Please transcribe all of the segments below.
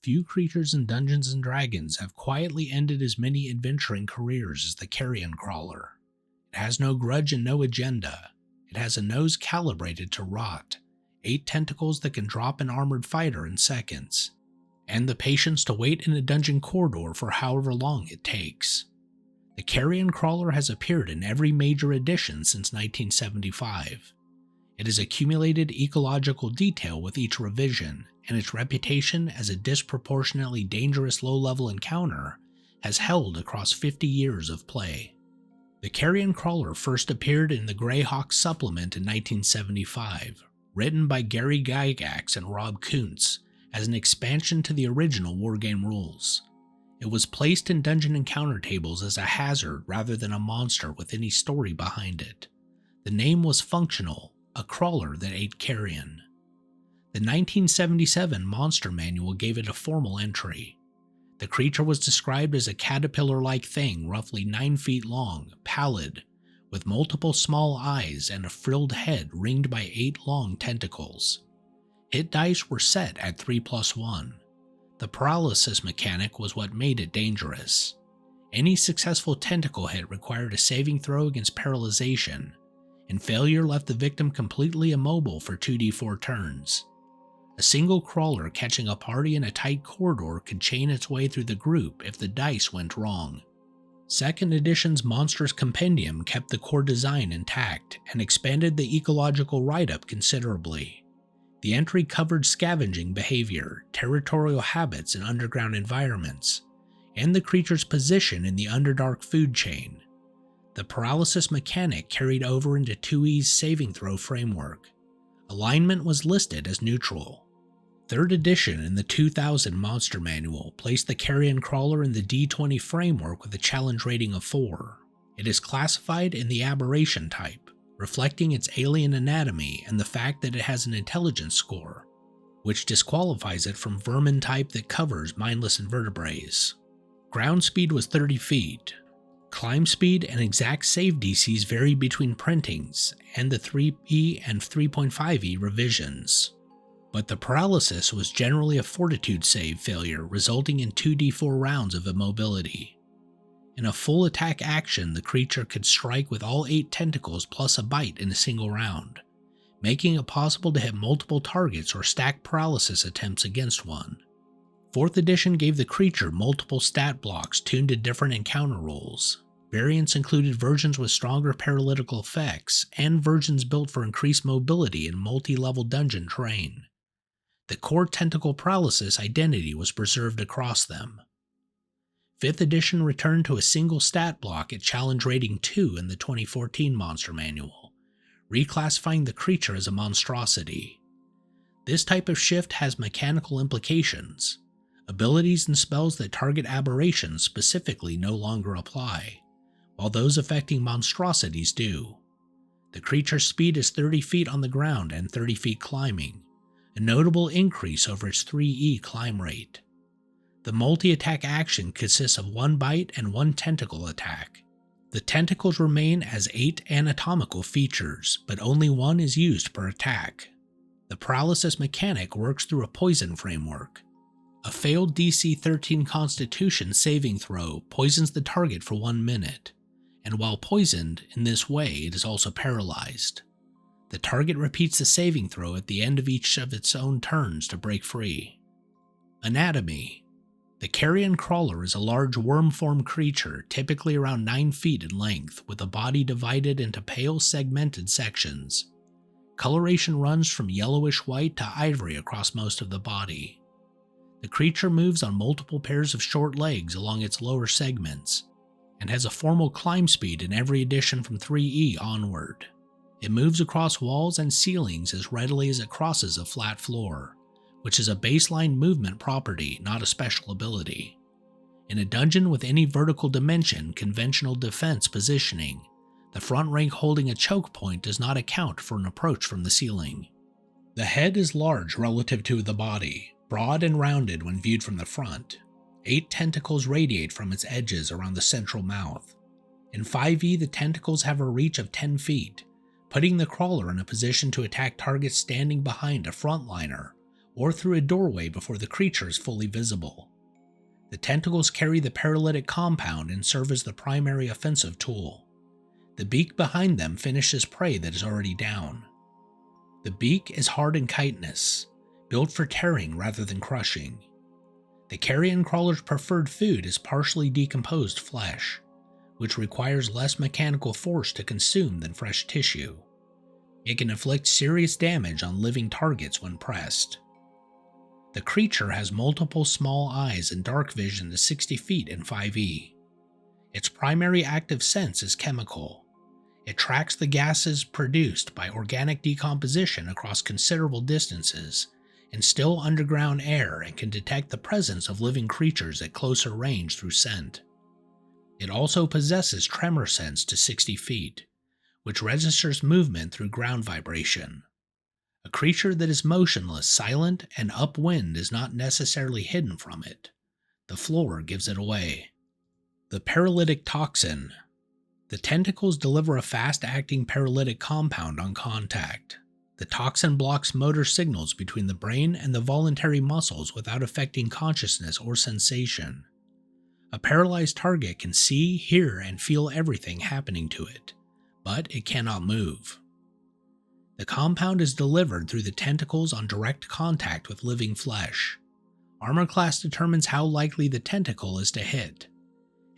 Few creatures in Dungeons & Dragons have quietly ended as many adventuring careers as the Carrion crawler. It has no grudge and no agenda. It has a nose calibrated to rot, 8 tentacles that can drop an armored fighter in seconds, and the patience to wait in a dungeon corridor for however long it takes. The Carrion crawler has appeared in every major edition since 1975. It has accumulated ecological detail with each revision, and its reputation as a disproportionately dangerous low-level encounter has held across 50 years of play. The Carrion crawler first appeared in the Greyhawk supplement in 1975, written by Gary Gygax and Rob Kuntz as an expansion to the original wargame rules. It was placed in dungeon encounter tables as a hazard rather than a monster with any story behind it. The name was functional, a crawler that ate carrion. The 1977 Monster Manual gave it a formal entry. The creature was described as a caterpillar-like thing roughly 9 feet long, pallid, with multiple small eyes and a frilled head ringed by 8 long tentacles. Hit dice were set at 3+1. The Paralysis Mechanic was what made it dangerous. Any successful tentacle hit required a saving throw against paralyzation, and failure left the victim completely immobile for 2d4 turns. A single crawler catching a party in a tight corridor could chain its way through the group if the dice went wrong. Second edition's Monsters Compendium kept the core design intact and expanded the ecological write-up considerably. The entry covered scavenging behavior, territorial habits in underground environments, and the creature's position in the Underdark food chain. The Paralysis Mechanic carried over into 2E's saving throw framework. Alignment was listed as neutral. Third edition in the 2000 Monster Manual placed the Carrion crawler in the D20 framework with a challenge rating of 4. It is classified in the aberration type, reflecting its alien anatomy and the fact that it has an intelligence score, which disqualifies it from vermin type that covers mindless invertebrates. Ground speed was 30 feet. Climb speed and exact save DCs vary between printings and the 3E and 3.5E revisions, but the paralysis was generally a fortitude save failure resulting in 2d4 rounds of immobility. In a full attack action, the creature could strike with all 8 tentacles plus a bite in a single round, making it possible to hit multiple targets or stack paralysis attempts against one. 4th edition gave the creature multiple stat blocks tuned to different encounter rules. Variants included versions with stronger paralytical effects and versions built for increased mobility in multi-level dungeon terrain. The core tentacle paralysis identity was preserved across them. 5th edition returned to a single stat block at challenge rating 2 in the 2014 Monster Manual, reclassifying the creature as a monstrosity. This type of shift has mechanical implications. Abilities and spells that target aberrations specifically no longer apply, while those affecting monstrosities do. The creature's speed is 30 feet on the ground and 30 feet climbing, a notable increase over its 3E climb rate. The multi-attack action consists of 1 bite and 1 tentacle attack. The tentacles remain as 8 anatomical features, but only 1 is used per attack. The Paralysis Mechanic works through a poison framework. A failed DC 13 Constitution saving throw poisons the target for 1 minute, and while poisoned in this way it is also paralyzed. The target repeats the saving throw at the end of each of its own turns to break free. Anatomy. The Carrion crawler is a large worm-formed creature typically around 9 feet in length with a body divided into pale segmented sections. Coloration runs from yellowish white to ivory across most of the body. The creature moves on multiple pairs of short legs along its lower segments, and has a formal climb speed in every edition from 3E onward. It moves across walls and ceilings as readily as it crosses a flat floor, which is a baseline movement property, not a special ability. In a dungeon with any vertical dimension conventional defense positioning, the front rank holding a choke point does not account for an approach from the ceiling. The head is large relative to the body, broad and rounded when viewed from the front. 8 tentacles radiate from its edges around the central mouth. In 5e, the tentacles have a reach of 10 feet, putting the crawler in a position to attack targets standing behind a frontliner or through a doorway before the creature is fully visible. The tentacles carry the paralytic compound and serve as the primary offensive tool. The beak behind them finishes prey that is already down. The beak is hard and chitinous, built for tearing rather than crushing. The carrion crawler's preferred food is partially decomposed flesh, which requires less mechanical force to consume than fresh tissue. It can inflict serious damage on living targets when pressed. The creature has multiple small eyes and dark vision to 60 feet in 5e. Its primary active sense is chemical. It tracks the gases produced by organic decomposition across considerable distances in still underground air and can detect the presence of living creatures at closer range through scent. It also possesses tremorsense to 60 feet, which registers movement through ground vibration. A creature that is motionless, silent, and upwind is not necessarily hidden from it. The floor gives it away. The paralytic toxin. The tentacles deliver a fast-acting paralytic compound on contact. The toxin blocks motor signals between the brain and the voluntary muscles without affecting consciousness or sensation. A paralyzed target can see, hear, and feel everything happening to it, but it cannot move. The compound is delivered through the tentacles on direct contact with living flesh. Armor class determines how likely the tentacle is to hit.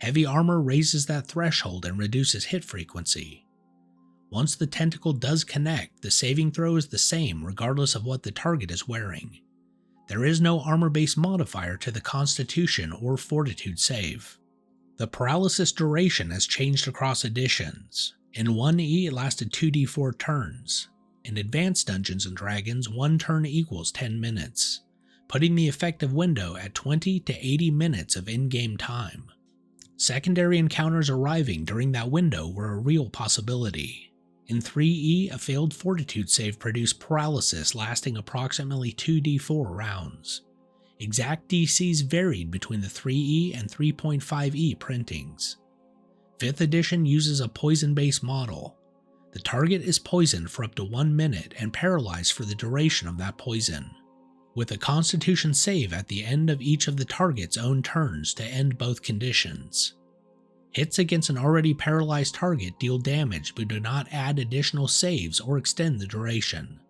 Heavy armor raises that threshold and reduces hit frequency. Once the tentacle does connect, the saving throw is the same regardless of what the target is wearing. There is no armor-based modifier to the Constitution or Fortitude save. The paralysis duration has changed across editions. In 1e it lasted 2d4 turns. In Advanced Dungeons & Dragons, 1 turn equals 10 minutes, putting the effective window at 20 to 80 minutes of in-game time. Secondary encounters arriving during that window were a real possibility. In 3e, a failed Fortitude save produced paralysis lasting approximately 2d4 rounds. Exact DCs varied between the 3e and 3.5e printings. 5th edition uses a poison-based model. The target is poisoned for up to 1 minute and paralyzed for the duration of that poison, with a Constitution save at the end of each of the target's own turns to end both conditions. Hits against an already paralyzed target deal damage but do not add additional saves or extend the duration.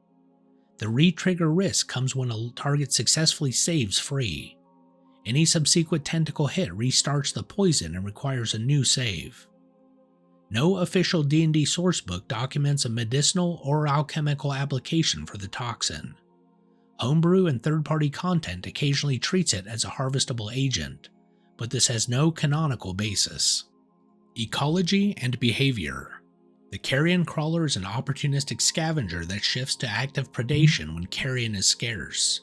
The re-trigger risk comes when a target successfully saves free. Any subsequent tentacle hit restarts the poison and requires a new save. No official D&D sourcebook documents a medicinal or alchemical application for the toxin. Homebrew and third-party content occasionally treats it as a harvestable agent, but this has no canonical basis. Ecology and Behavior. The carrion crawler is an opportunistic scavenger that shifts to active predation when carrion is scarce.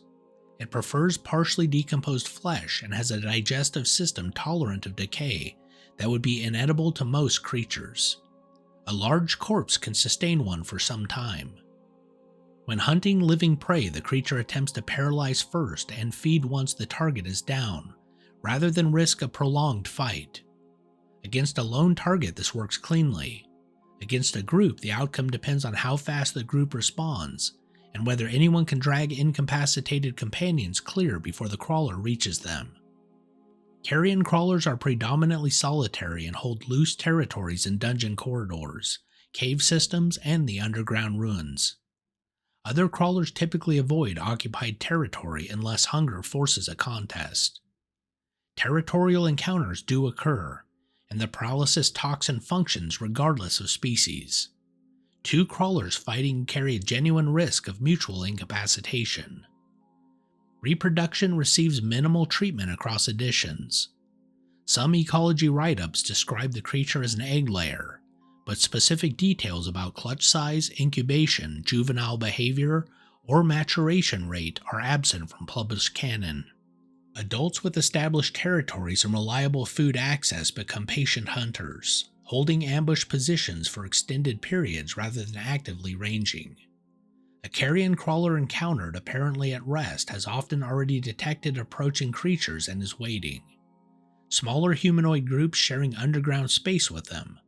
It prefers partially decomposed flesh and has a digestive system tolerant of decay that would be inedible to most creatures. A large corpse can sustain one for some time. When hunting living prey, the creature attempts to paralyze first and feed once the target is down, rather than risk a prolonged fight. Against a lone target, this works cleanly. Against a group, the outcome depends on how fast the group responds, and whether anyone can drag incapacitated companions clear before the crawler reaches them. Carrion crawlers are predominantly solitary and hold loose territories in dungeon corridors, cave systems, and the underground ruins. Other crawlers typically avoid occupied territory unless hunger forces a contest. Territorial encounters do occur, and the paralysis toxin functions regardless of species. 2 crawlers fighting carry a genuine risk of mutual incapacitation. Reproduction receives minimal treatment across editions. Some ecology write-ups describe the creature as an egg layer, but specific details about clutch size, incubation, juvenile behavior, or maturation rate are absent from published canon. Adults with established territories and reliable food access become patient hunters, holding ambush positions for extended periods rather than actively ranging. A carrion crawler encountered apparently at rest has often already detected approaching creatures and is waiting. Smaller humanoid groups sharing underground space with them,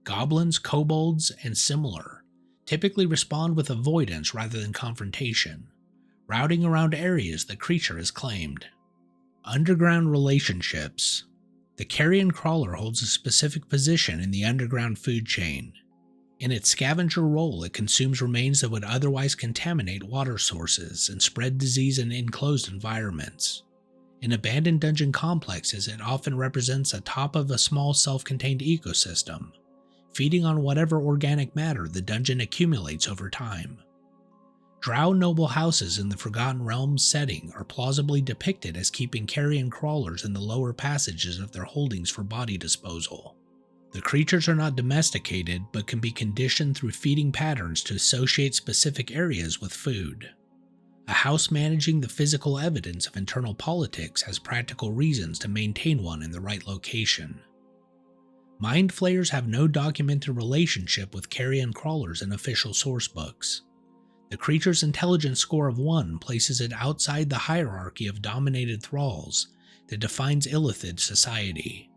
goblins, kobolds, and similar, typically respond with avoidance rather than confrontation, routing around areas the creature has claimed. Underground relationships. The carrion crawler holds a specific position in the underground food chain. In its scavenger role, it consumes remains that would otherwise contaminate water sources and spread disease in enclosed environments. In abandoned dungeon complexes, it often represents the top of a small self-contained ecosystem, feeding on whatever organic matter the dungeon accumulates over time. Drow noble houses in the Forgotten Realms setting are plausibly depicted as keeping carrion crawlers in the lower passages of their holdings for body disposal. The creatures are not domesticated, but can be conditioned through feeding patterns to associate specific areas with food. A house managing the physical evidence of internal politics has practical reasons to maintain one in the right location. Mind flayers have no documented relationship with carrion crawlers in official sourcebooks. The creature's intelligence score of 1 places it outside the hierarchy of dominated thralls that defines Illithid society.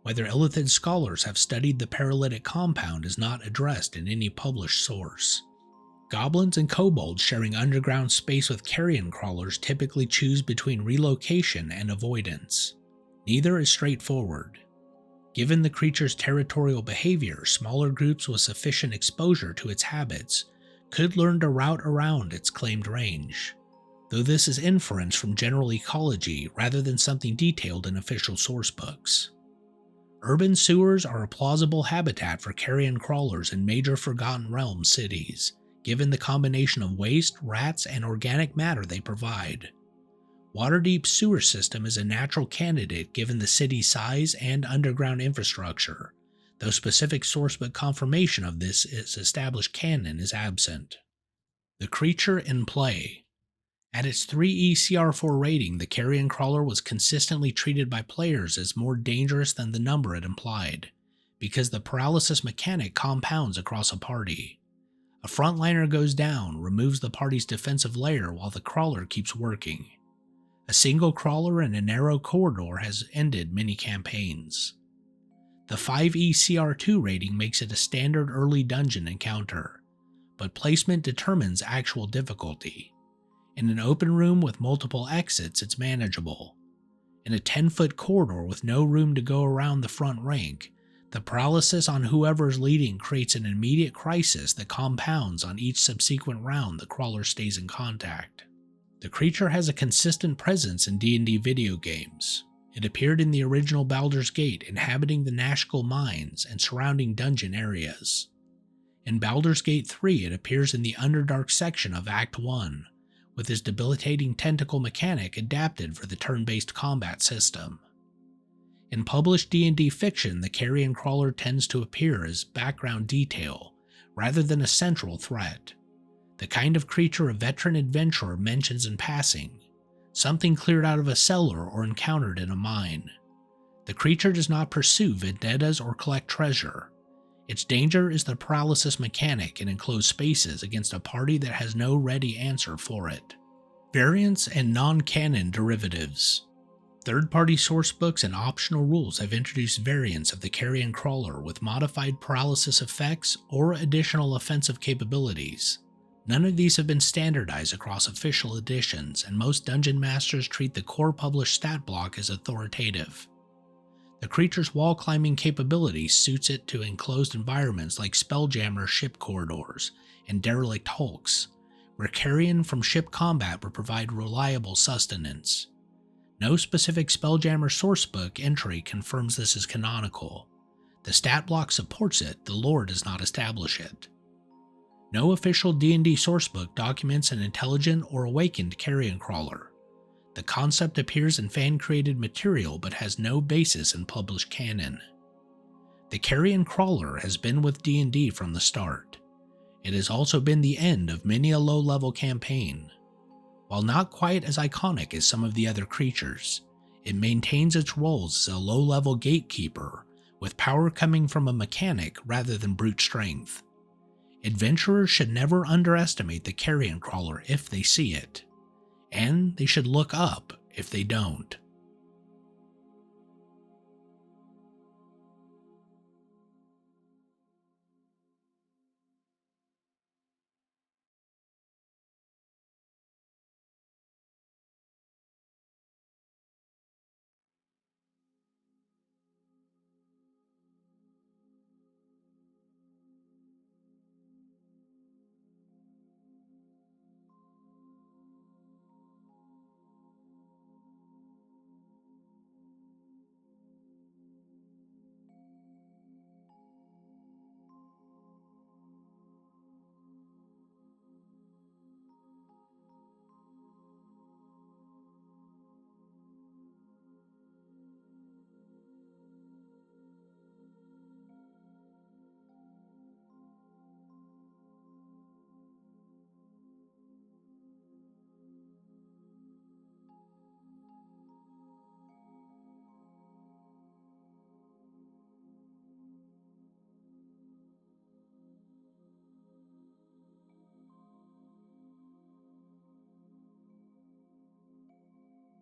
Whether Illithid scholars have studied the paralytic compound is not addressed in any published source. Goblins and kobolds sharing underground space with carrion crawlers typically choose between relocation and avoidance. Neither is straightforward. Given the creature's territorial behavior, smaller groups with sufficient exposure to its habits could learn to route around its claimed range, though this is inference from general ecology rather than something detailed in official sourcebooks. Urban sewers are a plausible habitat for carrion crawlers in major Forgotten Realms cities, given the combination of waste, rats, and organic matter they provide. Waterdeep's sewer system is a natural candidate given the city's size and underground infrastructure, though specific sourcebook confirmation of this established canon is absent. The creature in play. At its 3 ECR4 rating, the carrion crawler was consistently treated by players as more dangerous than the number it implied, because the paralysis mechanic compounds across a party. A frontliner goes down, removes the party's defensive layer while the crawler keeps working. A single crawler in a narrow corridor has ended many campaigns. The 5 ECR2 rating makes it a standard early dungeon encounter, but placement determines actual difficulty. In an open room with multiple exits, it's manageable. In a 10-foot corridor with no room to go around the front rank, the paralysis on whoever is leading creates an immediate crisis that compounds on each subsequent round the crawler stays in contact. The creature has a consistent presence in D&D video games. It appeared in the original Baldur's Gate, inhabiting the Nashkel mines and surrounding dungeon areas. In Baldur's Gate 3, it appears in the Underdark section of Act 1, with his debilitating tentacle mechanic adapted for the turn-based combat system. In published D&D fiction, the carrion crawler tends to appear as background detail, rather than a central threat. The kind of creature a veteran adventurer mentions in passing, something cleared out of a cellar or encountered in a mine. The creature does not pursue vendettas or collect treasure. Its danger is the paralysis mechanic in enclosed spaces against a party that has no ready answer for it. Variants and non-canon derivatives. Third-party sourcebooks and optional rules have introduced variants of the carrion crawler with modified paralysis effects or additional offensive capabilities. None of these have been standardized across official editions, and most dungeon masters treat the core published stat block as authoritative. The creature's wall-climbing capability suits it to enclosed environments like Spelljammer ship corridors and derelict hulks, where carrion from ship combat would provide reliable sustenance. No specific Spelljammer sourcebook entry confirms this is canonical. The stat block supports it, the lore does not establish it. No official D&D sourcebook documents an intelligent or awakened carrion crawler. The concept appears in fan-created material but has no basis in published canon. The carrion crawler has been with D&D from the start. It has also been the end of many a low-level campaign. While not quite as iconic as some of the other creatures, it maintains its roles as a low-level gatekeeper, with power coming from a mechanic rather than brute strength. Adventurers should never underestimate the carrion crawler if they see it, and they should look up if they don't.